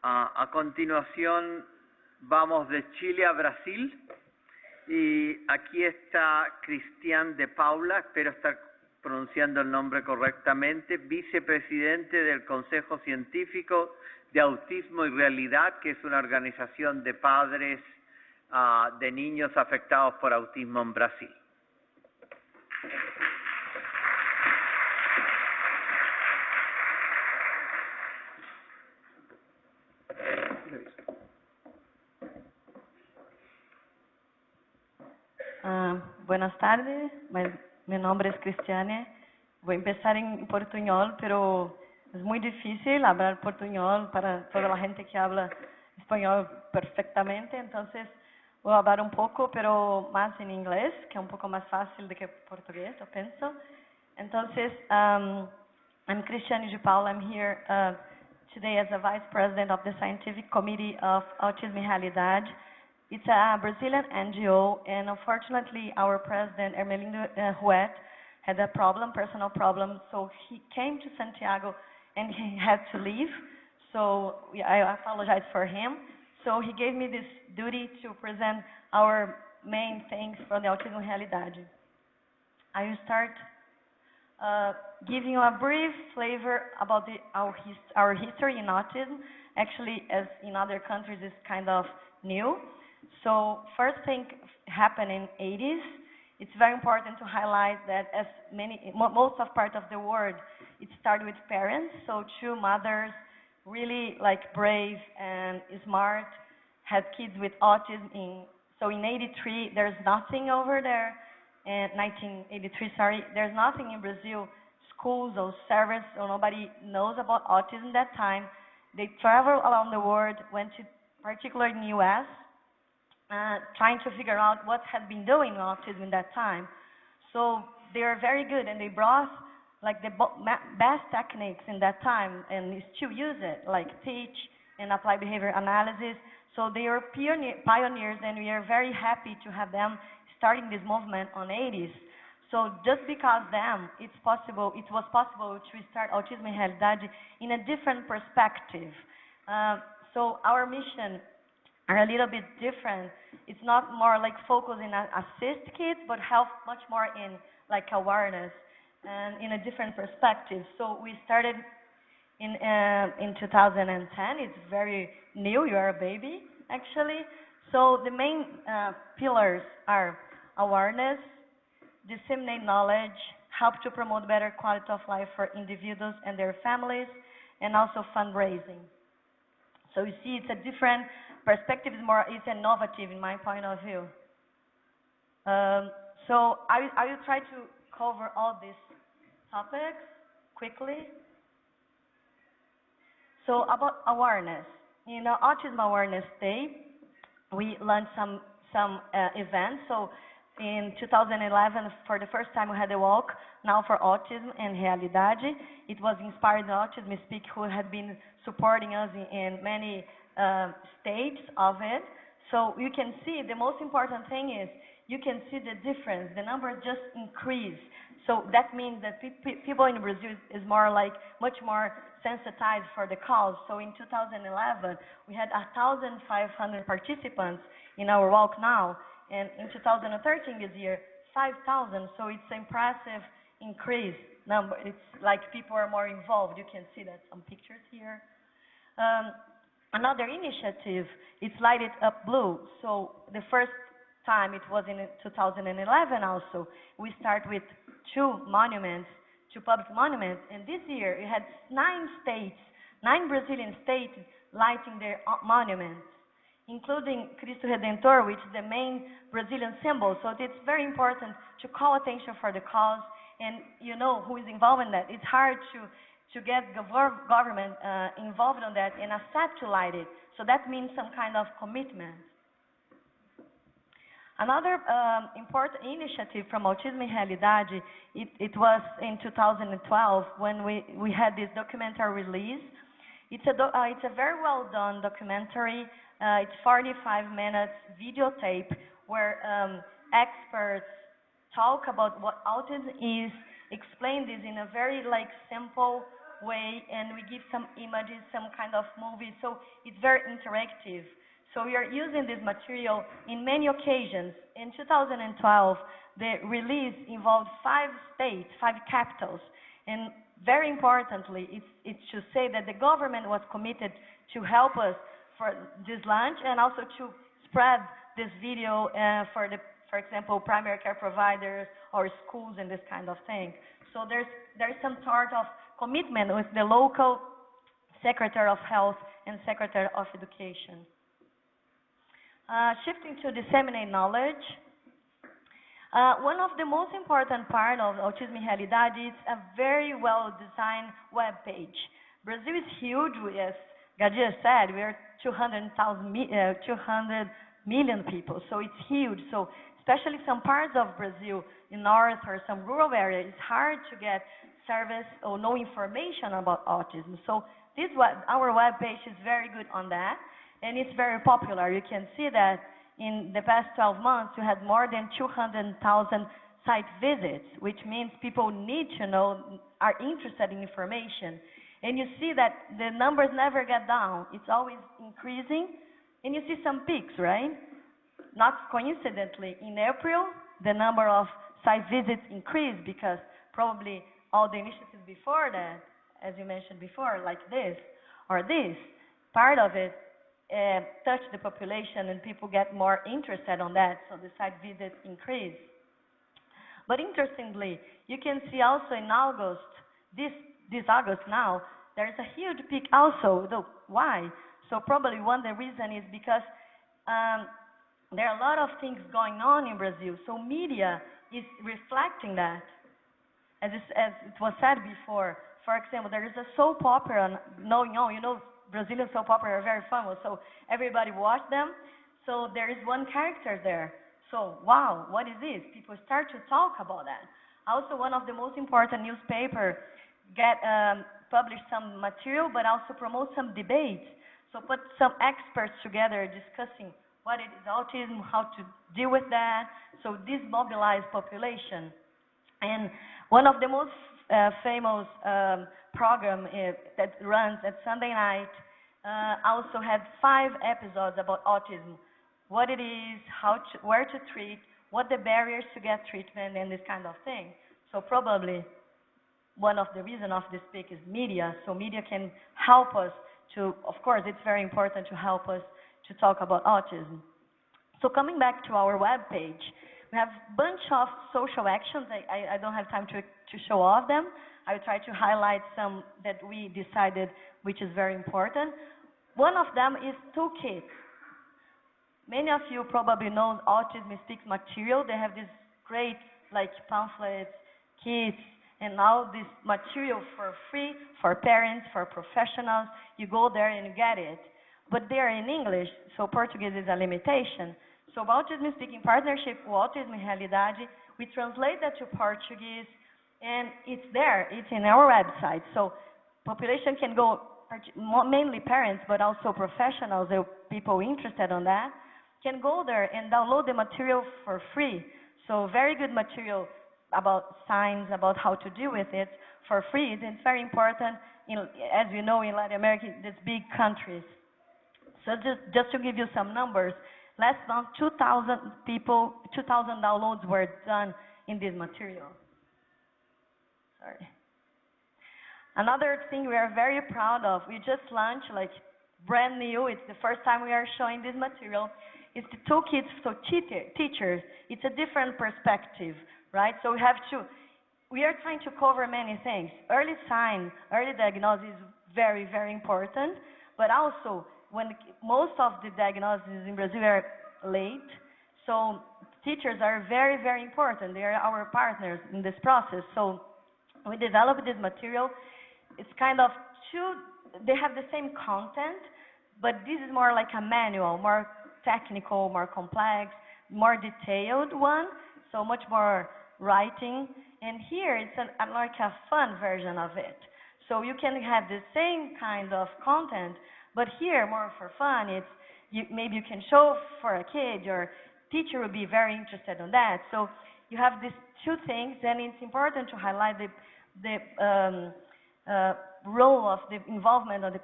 A continuación vamos de Chile a Brasil y aquí está Cristiane de Paula, espero estar pronunciando el nombre correctamente, vicepresidente del Consejo Científico de Autismo y Realidad, que es una organización de padres de niños afectados por autismo en Brasil. Buenas tardes, mi nombre es Cristiane. Voy a empezar en portuñol, pero es muy difícil hablar portuñol para toda la gente que habla español perfectamente. Entonces voy a hablar un poco, pero más en inglés, que es un poco más fácil de que portugués, yo pienso. Entonces, I'm Cristiane de Paula. I'm here today as the Vice President of the Scientific Committee of Autism Realidad. It's a Brazilian NGO, and unfortunately, our president, Ermelindo Huet, had a problem, personal problem, so he came to Santiago and he had to leave. So I apologize for him. So he gave me this duty to present our main things for the Autism Realidad. I will start giving you a brief flavor about our history in autism. Actually, as in other countries, it's kind of new. So first thing happened in 80s. It's very important to highlight that as most of part of the world, it started with parents. So two mothers, really like brave and smart, had kids with autism. So in 83, there's nothing over there. In 1983, sorry, there's nothing in Brazil, schools or service, or nobody knows about autism that time. They traveled around the world, went to particularly in the U.S., trying to figure out what had been doing autism in that time. So they are very good, and they brought like the best techniques in that time, and they still use it, like teach and apply behavior analysis. So they are pioneers, and we are very happy to have them starting this movement on 80s. So just because it was possible to start Autism Realidad in a different perspective. So our mission are a little bit different. It's not more like focusing on assist kids, but help much more in like awareness and in a different perspective. So we started in 2010. It's very new. You are a baby, actually. So the main pillars are awareness, disseminate knowledge, help to promote better quality of life for individuals and their families, and also fundraising. So you see, it's a different perspective, it's innovative in my point of view. So I will try to cover all these topics quickly. So about awareness, in our Autism Awareness Day, we launched some events. So in 2011, for the first time, we had a walk now for autism and realidad. It was inspired by Autism Speaks, who had been supporting us in many stages of it. So you can see the most important thing is you can see the difference. The number just increased. So that means that people in Brazil is much more sensitized for the cause. So in 2011, we had 1,500 participants in our walk now. And in 2013 this year, 5,000. So it's an impressive increase number. It's like people are more involved. You can see that some pictures here. Another initiative, it's Light It Up Blue. So the first time it was in 2011 also. We start with two public monuments. And this year we had 9 Brazilian states lighting their monuments, including Cristo Redentor, which is the main Brazilian symbol. So it's very important to call attention for the cause, and you know who is involved in that. It's hard to get government involved on that and accept to light it. So that means some kind of commitment. Another important initiative from Autism Realidad, it was in 2012 when we had this documentary release. It's a very well done documentary. It's 45 minutes videotape where experts talk about what autism is, explain this in a very simple way, and we give some images, some kind of movie, so it's very interactive. So we are using this material in many occasions. In 2012, the release involved 5 states, 5 capitals, and very importantly, it's to say that the government was committed to help us for this launch and also to spread this video for example, primary care providers or schools and this kind of thing. So there's some sort of commitment with the local Secretary of Health and Secretary of Education. Shifting to disseminate knowledge. One of the most important part of Autism Realidade is a very well-designed web page. Brazil is huge, as Gadia said, we are 200 million people, so it's huge. So especially some parts of Brazil in north or some rural areas, it's hard to get service or no information about autism. So our web page is very good on that, and it's very popular. You can see that in the past 12 months, you had more than 200,000 site visits, which means people need to know, are interested in information. And you see that the numbers never get down. It's always increasing. And you see some peaks, right? Not coincidentally, in April, the number of site visits increased because probably all the initiatives before that, as you mentioned before, like this or this, part of it touch the population and people get more interested on that, so the site visits increase. But interestingly, you can see also in August, this August now, there is a huge peak also. Why? So probably one of the reasons is because there are a lot of things going on in Brazil, so media is reflecting that. As it was said before, for example, there is a soap opera, you know, Brazilian soap opera are very famous, so everybody watch them. So there is one character there. So, wow, what is this? People start to talk about that. Also, one of the most important newspapers publish some material, but also promote some debates. So put some experts together discussing what it is autism, how to deal with that. So this mobilized population. And one of the most famous program that runs at Sunday night also had 5 episodes about autism. What it is, where to treat, what the barriers to get treatment, and this kind of thing. So probably one of the reasons of this peak is media. So media can help us to, of course, it's very important to help us to talk about autism. So coming back to our web page, we have a bunch of social actions. I don't have time to show all of them. I will try to highlight some that we decided which is very important. One of them is toolkits. Many of you probably know Autism Speaks material. They have this great pamphlets, kits, and all this material for free for parents, for professionals. You go there and you get it. But they are in English, so Portuguese is a limitation. So Autism Speaks in partnership with Autism Realidade, we translate that to Portuguese, and it's there. It's in our website. So population can go, mainly parents, but also professionals, people interested on that, can go there and download the material for free. So very good material about signs, about how to deal with it for free. It's very important, as you know, in Latin America, these big countries. So just to give you some numbers, last month 2,000 downloads were done in this material. Sorry. Another thing we are very proud of, we just launched, brand new, it's the first time we are showing this material, it's the toolkits for teachers. It's a different perspective, right? So we are trying to cover many things. Early sign, early diagnosis is very, very important, but also when most of the diagnoses in Brazil are late, so teachers are very, very important. They are our partners in this process. So we developed this material. It's kind of they have the same content, but this is more like a manual, more technical, more complex, more detailed one, so much more writing. And here it's like a fun version of it. So you can have the same kind of content, but here, more for fun, maybe you can show for a kid, your teacher will be very interested in that. So you have these two things, and it's important to highlight role of the involvement of the